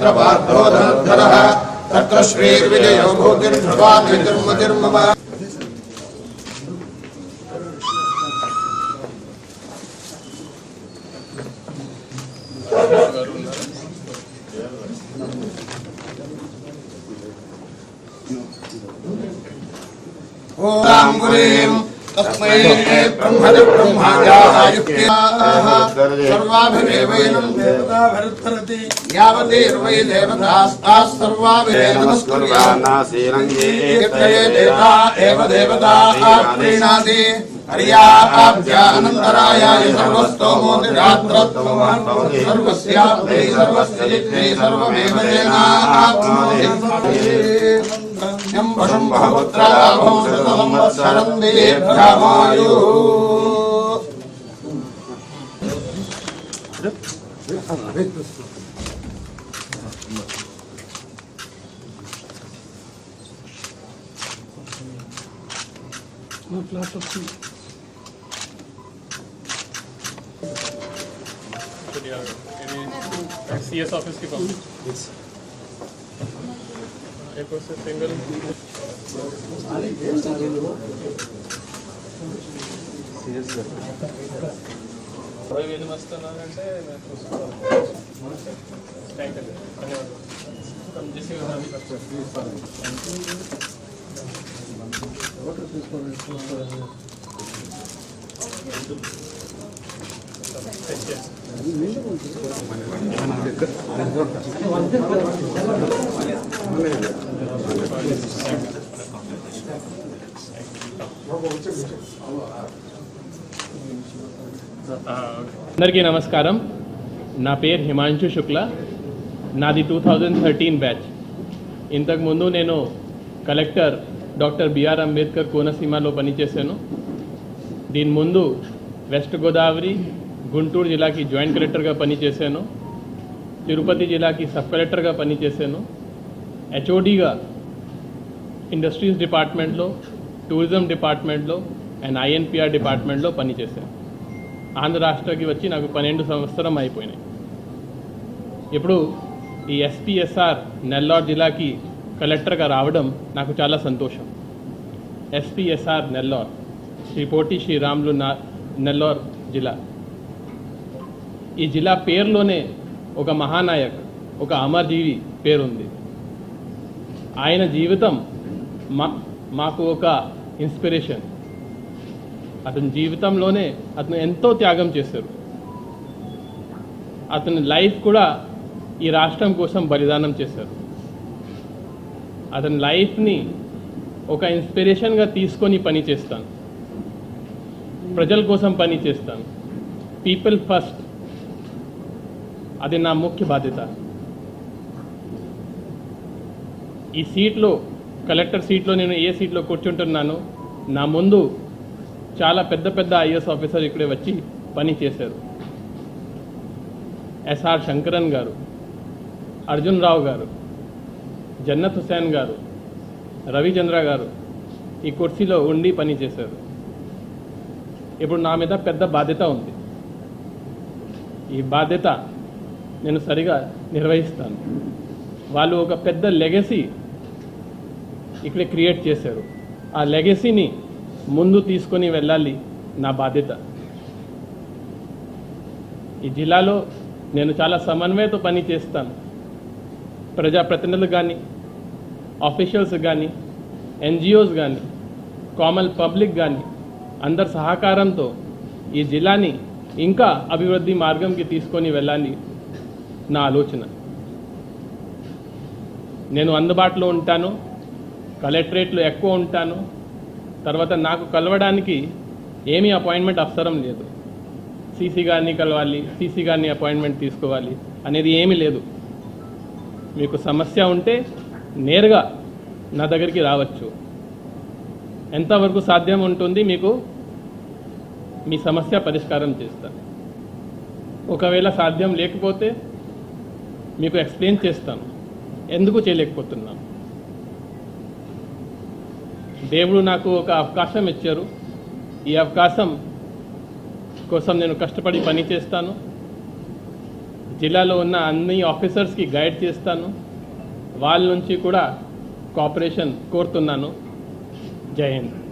तत्र तत्र श्रीर्विजयो भूतिर्ध्रुवादिर्मतिर्मम ओम गुरीं तस्मै ब्रह्मणे ब्रह्मायायुक्त्याः सर्वाभिदेवैनं देवताभिरुद्धरति यावतीर्वै देवतास्ताः सर्वाभिरे नमस्कुर्यान्नासीरङ्गे कीर्तये देवता एव देवता प्रीणाति हर्याभ्यानन्दरायाय सर्वस्तोमोतिरात्रत्वमान् भवति सर्वस्याप्त्यै सर्वस्यजित्यै सर्वमेव तेनाप्नोति यं वशुम्भपुत्राभं शतसंवत्सरं दीर्घमायुः CS office की कॉपी एक और से सिंगल कोई मस्त ना అంటే मैं थैंक यू धन्यवाद हम जैसे अभी అందరికీ నమస్కారం. నా పేరు హిమాంశు శుక్ల. నాది 2013 బ్యాచ్. ఇంతకుముందు నేను కలెక్టర్ డాక్టర్ బిఆర్ అంబేద్కర్ కోనసీమలో పనిచేశాను. దీని ముందు వెస్ట్ గోదావరి గుంటూరు జిల్లాకి జాయింట్ కలెక్టర్గా పనిచేశాను. తిరుపతి జిల్లాకి సబ్ కలెక్టర్గా పనిచేశాను. హెచ్ఓడిగా ఇండస్ట్రీస్ డిపార్ట్మెంట్లో, టూరిజం డిపార్ట్మెంట్లో అండ్ ఐఎన్పిఆర్ డిపార్ట్మెంట్లో పనిచేశాను. ఆంధ్ర రాష్ట్రానికి వచ్చి నాకు 12 సంవత్సరం అయిపోయినాయి. ఇప్పుడు ఈ ఎస్పీఎస్ఆర్ నెల్లూరు జిల్లాకి కలెక్టర్గా రావడం నాకు చాలా సంతోషం. ఎస్పీఎస్ఆర్ నెల్లూరు, శ్రీ పోటీ శ్రీరాములు నెల్లూరు జిల్లా. ఈ జిల్లా పేరులోనే ఒక మహానాయక్, ఒక అమరజీవి పేరుంది. ఆయన జీవితం మాకు ఒక ఇన్స్పిరేషన్. అతని జీవితంలోనే అతను ఎంతో త్యాగం చేశారు. అతని లైఫ్ కూడా ఈ రాష్ట్రం కోసం బలిదానం చేశారు. అతని లైఫ్ని ఒక ఇన్స్పిరేషన్గా తీసుకొని పని చేస్తాను. ప్రజల కోసం పని చేస్తాను. పీపుల్ ఫస్ట్, అది నా ముఖ్య బాధ్యత. ఈ సీట్లో, కలెక్టర్ సీట్లో నేను ఏ సీట్లో కూర్చుంటున్నాను, నా ముందు చాలా పెద్ద పెద్ద ఐఏఎస్ ఆఫీసర్ ఇక్కడే వచ్చి పని చేశారు. ఎస్ఆర్ శంకరన్ గారు, అర్జున్ రావు గారు, జన్నత్ హుసేన్ గారు, రవిచంద్ర గారు ఈ కుర్చీలో ఉండి పని చేశారు. ఇప్పుడు నా మీద పెద్ద బాధ్యత ఉంది. ఈ బాధ్యత నేను సరిగా నిర్వహిస్తాను. వాళ్ళు ఒక పెద్ద లెగసీ ఇక్కడ క్రియేట్ చేశారు. ఆ లెగసీని ముందు తీసుకొని వెళ్ళాలి నా బాధ్యత. ఈ జిల్లాలో నేను చాలా సమన్వయంతో పని చేస్తాను. ప్రజాప్రతినిధులు కానీ, ఆఫీషియల్స్ కానీ, ఎన్జిఓస్ కానీ, కామన్ పబ్లిక్ కానీ అందరి సహకారంతో ఈ జిల్లాని ఇంకా అభివృద్ధి మార్గంకి తీసుకొని వెళ్ళాలి నా ఆలోచన. నేను అందుబాటులో ఉంటాను, కలెక్టరేట్లో ఎక్కువ ఉంటాను. తర్వాత నాకు కలవడానికి ఏమీ అపాయింట్మెంట్ అవసరం లేదు. సీసీ గారిని కలవాలి, సీసీ గారిని అపాయింట్మెంట్ తీసుకోవాలి అనేది ఏమీ లేదు. మీకు సమస్య ఉంటే నేరుగా నా దగ్గరికి రావచ్చు. ఎంతవరకు సాధ్యం ఉంటుంది మీకు మీ సమస్య పరిష్కారం చేస్తాను. ఒకవేళ సాధ్యం లేకపోతే మీకు ఎక్స్ప్లెయిన్ చేస్తాను ఎందుకు చేయలేకపోతున్నాను. దేవుడు నాకు ఒక అవకాశం ఇచ్చారు. ఈ అవకాశం కోసం నేను కష్టపడి పని చేస్తాను. జిల్లాలో ఉన్న అన్ని ఆఫీసర్స్కి గైడ్ చేస్తాను. వాళ్ళ నుంచి కూడా కోఆపరేషన్ కోరుతున్నాను. జై హింద్.